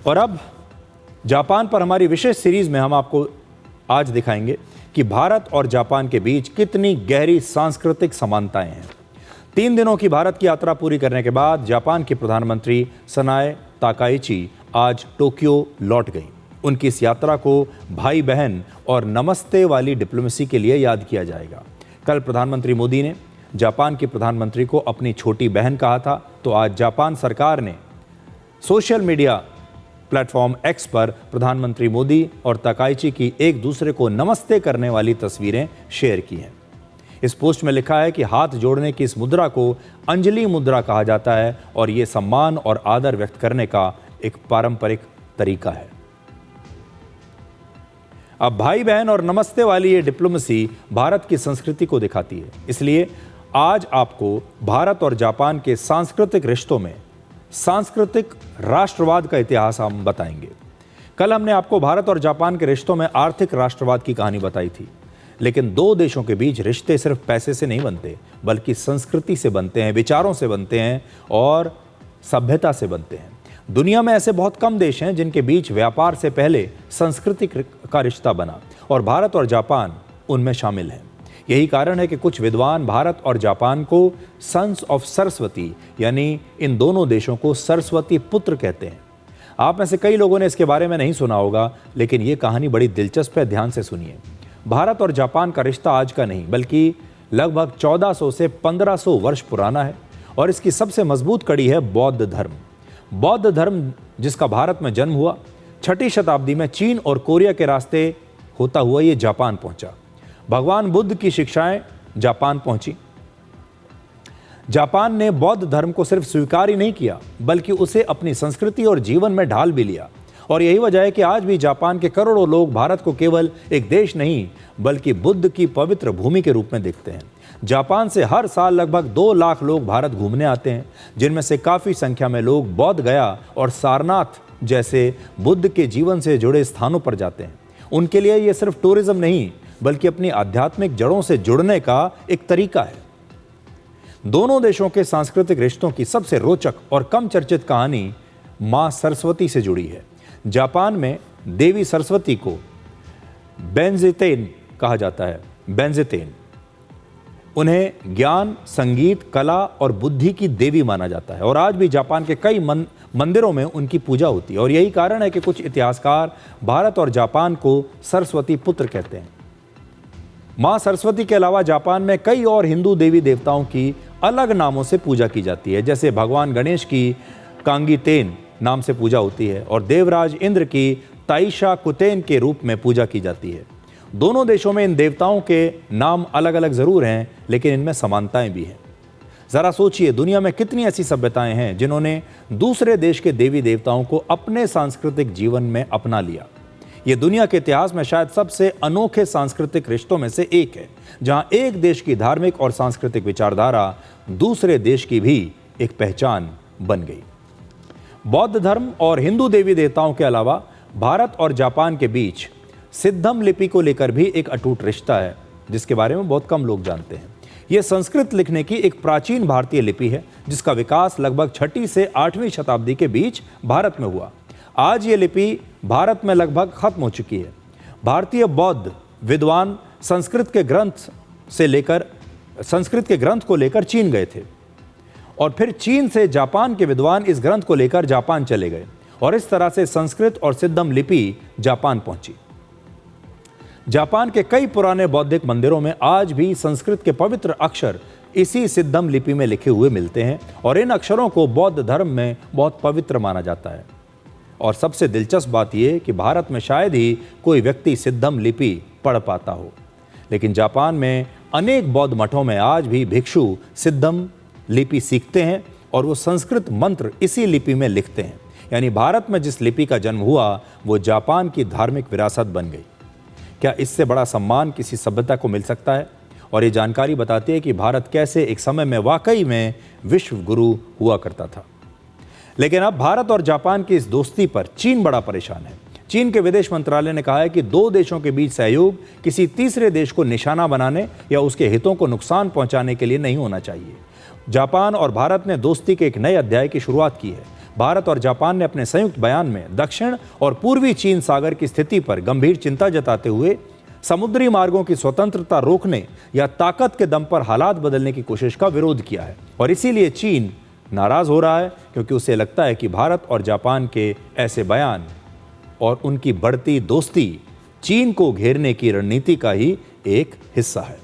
और अब जापान पर हमारी विशेष सीरीज में हम आपको आज दिखाएंगे कि भारत और जापान के बीच कितनी गहरी सांस्कृतिक समानताएं हैं। 3 दिनों की भारत की यात्रा पूरी करने के बाद जापान की प्रधानमंत्री सनाए ताकाइची आज टोक्यो लौट गई। उनकी इस यात्रा को भाई बहन और नमस्ते वाली डिप्लोमेसी के लिए याद किया जाएगा। कल प्रधानमंत्री मोदी ने जापान की प्रधानमंत्री को अपनी छोटी बहन कहा था, तो आज जापान सरकार ने सोशल मीडिया प्लेटफॉर्म एक्स पर प्रधानमंत्री मोदी और ताकाइची की एक दूसरे को नमस्ते करने वाली तस्वीरें शेयर की हैं। इस पोस्ट में लिखा है कि हाथ जोड़ने की इस मुद्रा को अंजलि मुद्रा कहा जाता है और ये सम्मान और आदर व्यक्त करने का एक पारंपरिक तरीका है। अब भाई बहन और नमस्ते वाली ये डिप्लोमेसी भारत की संस्कृति को दिखाती है। इसलिए आज आपको भारत और जापान के सांस्कृतिक रिश्तों में सांस्कृतिक राष्ट्रवाद का इतिहास हम बताएंगे। कल हमने आपको भारत और जापान के रिश्तों में आर्थिक राष्ट्रवाद की कहानी बताई थी, लेकिन 2 देशों के बीच रिश्ते सिर्फ पैसे से नहीं बनते, बल्कि संस्कृति से बनते हैं, विचारों से बनते हैं और सभ्यता से बनते हैं। दुनिया में ऐसे बहुत कम देश हैं जिनके बीच व्यापार से पहले संस्कृति का रिश्ता बना, और भारत और जापान उनमें शामिल हैं। यही कारण है कि कुछ विद्वान भारत और जापान को सन्स ऑफ सरस्वती, यानी इन दोनों देशों को सरस्वती पुत्र कहते हैं। आप में से कई लोगों ने इसके बारे में नहीं सुना होगा, लेकिन ये कहानी बड़ी दिलचस्प है, ध्यान से सुनिए। भारत और जापान का रिश्ता आज का नहीं, बल्कि लगभग 1400 से 1500 वर्ष पुराना है, और इसकी सबसे मजबूत कड़ी है बौद्ध धर्म। बौद्ध धर्म जिसका भारत में जन्म हुआ, 6ठी शताब्दी में चीन और कोरिया के रास्ते होता हुआ ये जापान पहुंचा। भगवान बुद्ध की शिक्षाएं जापान पहुंची। जापान ने बौद्ध धर्म को सिर्फ स्वीकार ही नहीं किया, बल्कि उसे अपनी संस्कृति और जीवन में ढाल भी लिया। और यही वजह है कि आज भी जापान के करोड़ों लोग भारत को केवल एक देश नहीं, बल्कि बुद्ध की पवित्र भूमि के रूप में देखते हैं। जापान से हर साल लगभग 2 लाख लोग भारत घूमने आते हैं, जिनमें से काफ़ी संख्या में लोग बोध गया और सारनाथ जैसे बुद्ध के जीवन से जुड़े स्थानों पर जाते हैं। उनके लिए ये सिर्फ टूरिज्म नहीं, बल्कि अपनी आध्यात्मिक जड़ों से जुड़ने का एक तरीका है। दोनों देशों के सांस्कृतिक रिश्तों की सबसे रोचक और कम चर्चित कहानी मां सरस्वती से जुड़ी है। जापान में देवी सरस्वती को बेंजेतेन कहा जाता है। बेंजेतेन, उन्हें ज्ञान, संगीत, कला और बुद्धि की देवी माना जाता है, और आज भी जापान के कई मंदिरों में उनकी पूजा होती है। और यही कारण है कि कुछ इतिहासकार भारत और जापान को सरस्वती पुत्र कहते हैं। मां सरस्वती के अलावा जापान में कई और हिंदू देवी देवताओं की अलग नामों से पूजा की जाती है। जैसे भगवान गणेश की कांगीतेन नाम से पूजा होती है, और देवराज इंद्र की ताइशा कुतेन के रूप में पूजा की जाती है। दोनों देशों में इन देवताओं के नाम अलग अलग जरूर हैं, लेकिन इनमें समानताएं भी हैं। जरा सोचिए, दुनिया में कितनी ऐसी सभ्यताएं हैं जिन्होंने दूसरे देश के देवी देवताओं को अपने सांस्कृतिक जीवन में अपना लिया। ये दुनिया के इतिहास में शायद सबसे अनोखे सांस्कृतिक रिश्तों में से एक है, जहां एक देश की धार्मिक और सांस्कृतिक विचारधारा दूसरे देश की भी एक पहचान बन गई। बौद्ध धर्म और हिंदू देवी देवताओं के अलावा भारत और जापान के बीच सिद्धम लिपि को लेकर भी एक अटूट रिश्ता है, जिसके बारे में बहुत कम लोग जानते हैं। यह संस्कृत लिखने की एक प्राचीन भारतीय लिपि है, जिसका विकास लगभग 6ठी से 8वीं शताब्दी के बीच भारत में हुआ। आज ये लिपि भारत में लगभग खत्म हो चुकी है। भारतीय बौद्ध विद्वान संस्कृत के ग्रंथ को लेकर चीन गए थे, और फिर चीन से जापान के विद्वान इस ग्रंथ को लेकर जापान चले गए, और इस तरह से संस्कृत और सिद्धम लिपि जापान पहुंची। जापान के कई पुराने बौद्धिक मंदिरों में आज भी संस्कृत के पवित्र अक्षर इसी सिद्धम लिपि में लिखे हुए मिलते हैं, और इन अक्षरों को बौद्ध धर्म में बहुत पवित्र माना जाता है। और सबसे दिलचस्प बात यह कि भारत में शायद ही कोई व्यक्ति सिद्धम लिपि पढ़ पाता हो, लेकिन जापान में अनेक बौद्ध मठों में आज भी भिक्षु सिद्धम लिपि सीखते हैं, और वो संस्कृत मंत्र इसी लिपि में लिखते हैं। यानी भारत में जिस लिपि का जन्म हुआ, वो जापान की धार्मिक विरासत बन गई। क्या इससे बड़ा सम्मान किसी सभ्यता को मिल सकता है? और ये जानकारी बताती है कि भारत कैसे एक समय में वाकई में विश्व गुरु हुआ करता था। लेकिन अब भारत और जापान की इस दोस्ती पर चीन बड़ा परेशान है। चीन के विदेश मंत्रालय ने कहा है कि 2 देशों के बीच सहयोग किसी तीसरे देश को निशाना बनाने या उसके हितों को नुकसान पहुंचाने के लिए नहीं होना चाहिए। जापान और भारत ने दोस्ती के एक नए अध्याय की शुरुआत की है। भारत और जापान ने अपने संयुक्त बयान में दक्षिण और पूर्वी चीन सागर की स्थिति पर गंभीर चिंता जताते हुए समुद्री मार्गों की स्वतंत्रता रोकने या ताकत के दम पर हालात बदलने की कोशिश का विरोध किया है। और इसीलिए चीन नाराज हो रहा है, क्योंकि उसे लगता है कि भारत और जापान के ऐसे बयान और उनकी बढ़ती दोस्ती चीन को घेरने की रणनीति का ही एक हिस्सा है।